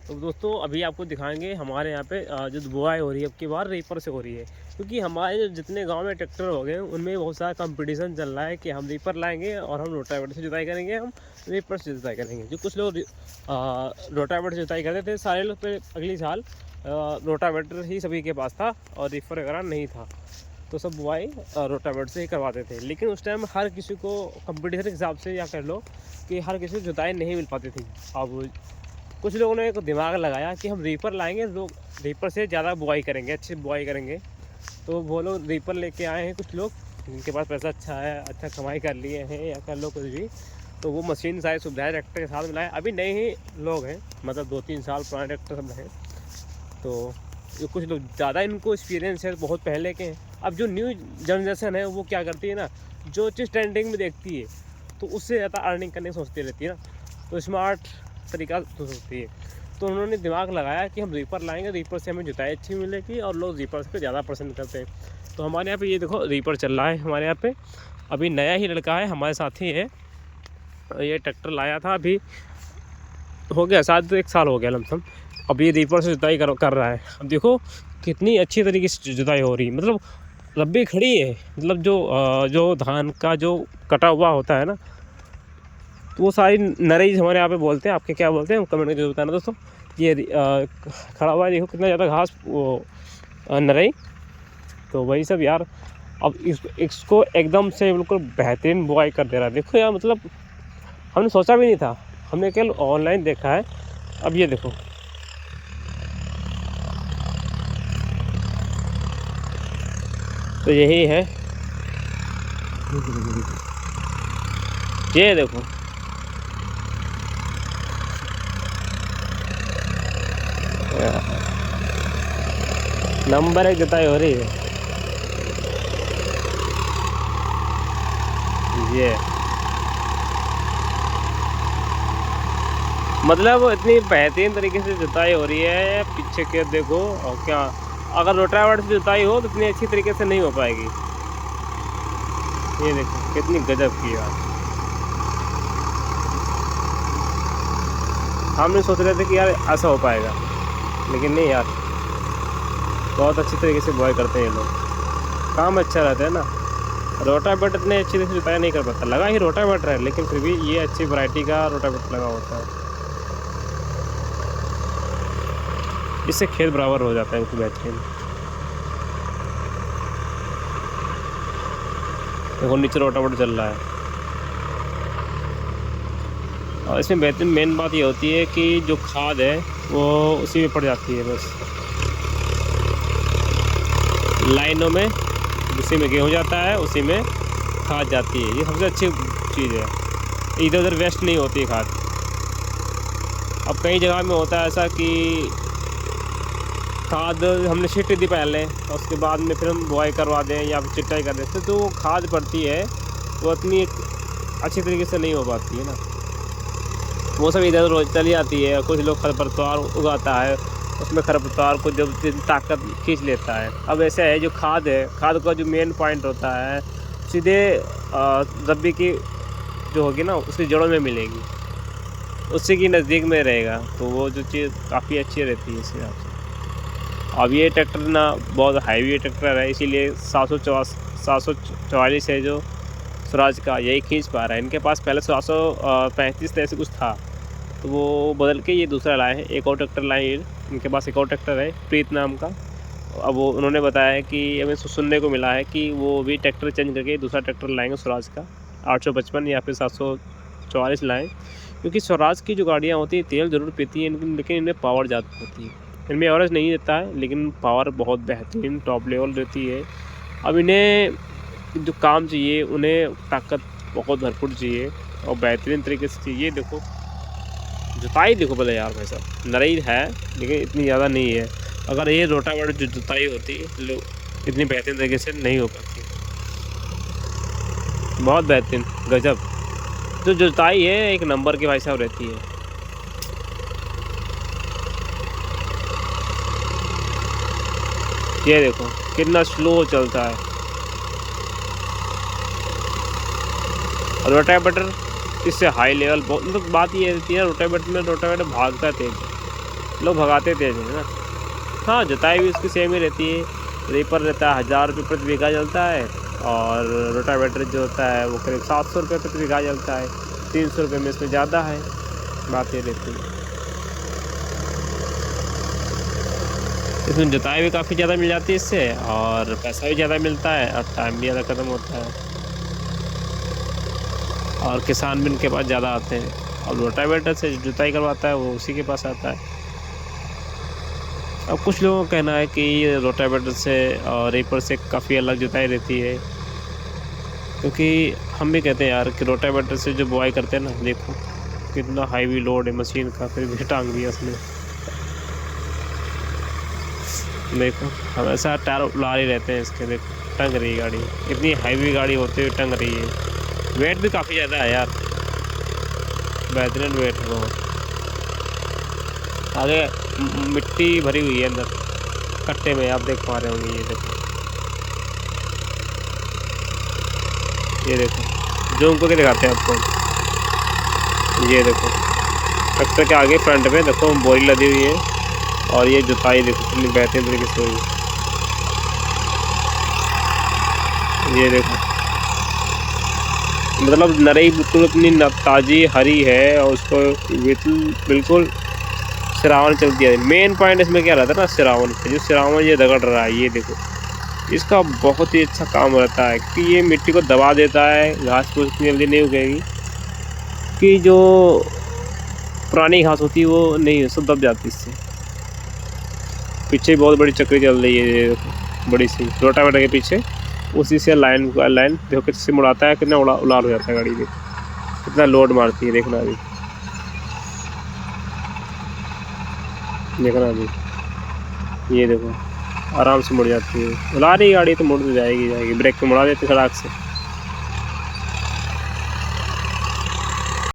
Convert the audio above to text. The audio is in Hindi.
तो दोस्तों अभी आपको दिखाएंगे हमारे यहाँ पे जो बुआई हो रही है अब की बार रीपर से हो रही है, क्योंकि हमारे जो जितने गांव में ट्रैक्टर हो गए उनमें बहुत सारा कंपटीशन चल रहा है कि हम रीपर लाएंगे और हम रोटावेटर से जुताई करेंगे, हम रीपर से जुताई करेंगे। जो कुछ लोग रोटावेटर से जुताई करते थे, सारे लोग पे अगली साल रोटावेटर ही सभी के पास था और रीपर वगैरह नहीं था, तो सब बुआई रोटावेटर से ही करवाते थे। लेकिन उस टाइम हर किसी को कंपटीशन के हिसाब से या कह लो कि हर किसी को जुताई नहीं मिल पाती थी। अब कुछ लोगों ने एक दिमाग लगाया कि हम रीपर लाएंगे, लोग रीपर से ज़्यादा बुआई करेंगे, अच्छी बुआई करेंगे। तो वो लोग रीपर लेके आए हैं, कुछ लोग जिनके पास पैसा अच्छा है, अच्छा कमाई कर लिए हैं या कर लो कुछ भी, तो वो मशीन सारी सुविधाएं ट्रैक्टर के साथ मिलाए। अभी नए ही लोग हैं, मतलब 2-3 साल पुराने ट्रैक्टर सब हैं, तो जो कुछ लोग ज़्यादा इनको एक्सपीरियंस है, बहुत पहले के हैं। अब जो न्यू जनरेशन है वो क्या करती है ना, जो चीज़ ट्रेंडिंग में देखती है तो उससे ज़्यादा अर्निंग करने की सोचती रहती है ना, तो स्मार्ट तरीका तो सोचती है। तो उन्होंने दिमाग लगाया कि हम रीपर लाएंगे, रीपर से हमें जुताई अच्छी मिलेगी और लोग रीपर पे ज़्यादा पसंद करते हैं। तो हमारे यहाँ पे ये देखो रीपर चल रहा है हमारे यहाँ पे। अभी नया ही लड़का है, हमारे साथ ही है, ये ट्रैक्टर लाया था, अभी हो गया शायद 1 साल हो गया लमसम। अब ये रीपर से जुताई कर रहा है। अब देखो कितनी अच्छी तरीके से जुताई हो रही है, मतलब रब्बी खड़ी है, मतलब जो धान का जो कटा हुआ होता है ना, तो वो सारी नरई हमारे यहाँ पे बोलते हैं, आपके क्या बोलते हैं कमेंट में जरूर बताना दोस्तों। ये खड़ा हुआ है, देखो कितना ज़्यादा घास, वो नरई, तो वही सब यार। अब इसको एकदम से बिल्कुल बेहतरीन बुआई कर दे रहा है। देखो यार, मतलब हमने सोचा भी नहीं था, हमने केवल ऑनलाइन देखा है। अब ये देखो, तो यही है, ये देखो नंबर 1 जुताई हो रही है ये, मतलब इतनी बेहतरीन तरीके से जुताई हो रही है। पीछे के देखो, और क्या अगर रोटावेटर से जुताई हो तो इतनी अच्छी तरीके से नहीं हो पाएगी। ये देखो कितनी गजब की बात। हम नहीं सोच रहे थे कि यार ऐसा हो पाएगा, लेकिन नहीं यार, बहुत अच्छी तरीके से बुआई करते हैं ये लोग, काम अच्छा रहता है ना। रोटावेटर इतने अच्छी तरह से जुताई नहीं कर पाता, लगा ही रोटावेटर है लेकिन फिर भी ये अच्छी वैरायटी का रोटावेटर लगा होता है, इससे खेत बराबर हो जाता है बेहतरीन। देखो नीचे रोटावेटर चल रहा है। और इसमें बेहतरीन मेन बात ये होती है कि जो खाद है वो उसी में पड़ जाती है, बस लाइनों में उसी में गेहूँ जाता है, उसी में खाद जाती है। ये सबसे अच्छी चीज़ है, इधर उधर वेस्ट नहीं होती है खाद। अब कई जगह में होता है ऐसा कि खाद हमने छिट दी पहले और उसके बाद में फिर हम बुआई करवा दें या फिर चिट्टाई कर देते, तो वो खाद पड़ती है वो इतनी अच्छी तरीके से नहीं हो पाती है ना, वो सब इधर रोज चली जाती है। कुछ लोग खरपतवार उगाता है, उसमें खरपतवार को जब ताकत खींच लेता है। अब ऐसा है, जो खाद है, खाद का जो मेन पॉइंट होता है सीधे रब्बी की जो होगी ना उसकी जड़ों में मिलेगी, उसी की नज़दीक में रहेगा, तो वो जो चीज़ काफ़ी अच्छी रहती है इस हिसाब से। अब ये ट्रैक्टर ना बहुत हाईवे ट्रैक्टर है, इसीलिए 744 है जो स्वराज का, यही खींच पा रहा है। इनके पास पहले 735 ऐसे कुछ था, तो वो बदल के ये दूसरा लाए हैं, एक और ट्रैक्टर लाए हैं। इनके पास एक और ट्रैक्टर है प्रीत नाम का। अब वो उन्होंने बताया है कि हमें सुनने को मिला है कि वो भी ट्रैक्टर चेंज करके दूसरा ट्रैक्टर लाएंगे स्वराज का 855 या फिर 744 लाएँ, क्योंकि स्वराज की जो गाड़ियाँ होती हैं तेल ज़रूर पीती हैं लेकिन इनमें पावर ज़्यादा होती है। इनमें एवरेज नहीं देता है लेकिन पावर बहुत बेहतरीन टॉप लेवल रहती है। अब इन्हें जो काम चाहिए, उन्हें ताकत बहुत भरपूर चाहिए और बेहतरीन तरीके से चाहिए। देखो जुताई देखो पहले यार भाई साहब, नरई है लेकिन इतनी ज़्यादा नहीं है। अगर ये रोटावेटर जो जुताई होती है इतनी बेहतरीन तरीके से नहीं हो पाती, बहुत बेहतरीन गजब। जो जुताई है एक नंबर की भाई साहब रहती है। ये देखो कितना स्लो चलता है। रोटावेटर इससे हाई लेवल बहुत, मतलब बात ये रहती है रोटावेटर में, रोटावेटर भागता है तेज, लोग भगाते तेज है ना। हाँ, जुताई भी उसकी सेम ही रहती है। रीपर रहता है 1000 रुपये प्रति बीघा चलता है, और रोटावेटर जो होता है वो करीब 700 रुपये प्रति बीघा चलता है। 300 रुपये में इसमें ज़्यादा है, बात ये रहती है। इसमें जुताई भी काफ़ी ज़्यादा मिल जाती है इससे, और पैसा भी ज़्यादा मिलता है, और टाइम भी ज़्यादा ख़त्म होता है, और किसान भी इनके पास ज़्यादा आते हैं। और रोटावेटर से जुताई करवाता है वो उसी के पास आता है। अब कुछ लोगों का कहना है कि ये रोटावेटर से और रीपर से काफ़ी अलग जुताई रहती है, क्योंकि हम भी कहते हैं यार कि रोटावेटर से जो बुआई करते हैं ना, देखो कितना हाईवी लोड है मशीन का, फिर भी टांग दिया उसने। देखो हमेशा टायर उड़ा ही रहते हैं इसके, देखो टंग रही गाड़ी, इतनी हाईवी गाड़ी होते हुए टंग रही है। वेट भी काफ़ी ज़्यादा है यार, बेहतरीन वेट है बहुत। आगे मिट्टी भरी हुई है अंदर कट्टे में, आप देख पा रहे होंगे। ये देखो जूम करके दिखाते हैं आपको। ये देखो ट्रैक्टर के आगे फ्रंट में देखो बोरी लदी हुई है, और ये जुताई देखो कितनी बेहतरीन तरीके से हुई। ये देखो मतलब नरई बिल्कुल इतनी ताज़ी हरी है, और उसको बिल्कुल सिरावन चल दिया है। मेन पॉइंट इसमें क्या रहता है ना, सिरावन पे जो सिरावन ये रगड़ रहा है, ये देखो इसका बहुत ही अच्छा काम रहता है कि ये मिट्टी को दबा देता है, घास फूस इतनी जल्दी नहीं उगेगी, कि जो पुरानी घास होती है वो नहीं सब दब जाती इससे। पीछे बहुत बड़ी चक्री चल रही है, ये देखो बड़ी सी रोटावेटर के पीछे, उसी से लाइन देखो किससे मुड़ाता है, कितना उलार हो जाता है गाड़ी, देखो कितना लोड मारती है, देखना अभी देखना अभी। ये देखो आराम से मुड़ जाती है, उला रही गाड़ी तो मुड़ तो जाएगी, ब्रेक पे मुड़ा देते सड़क से।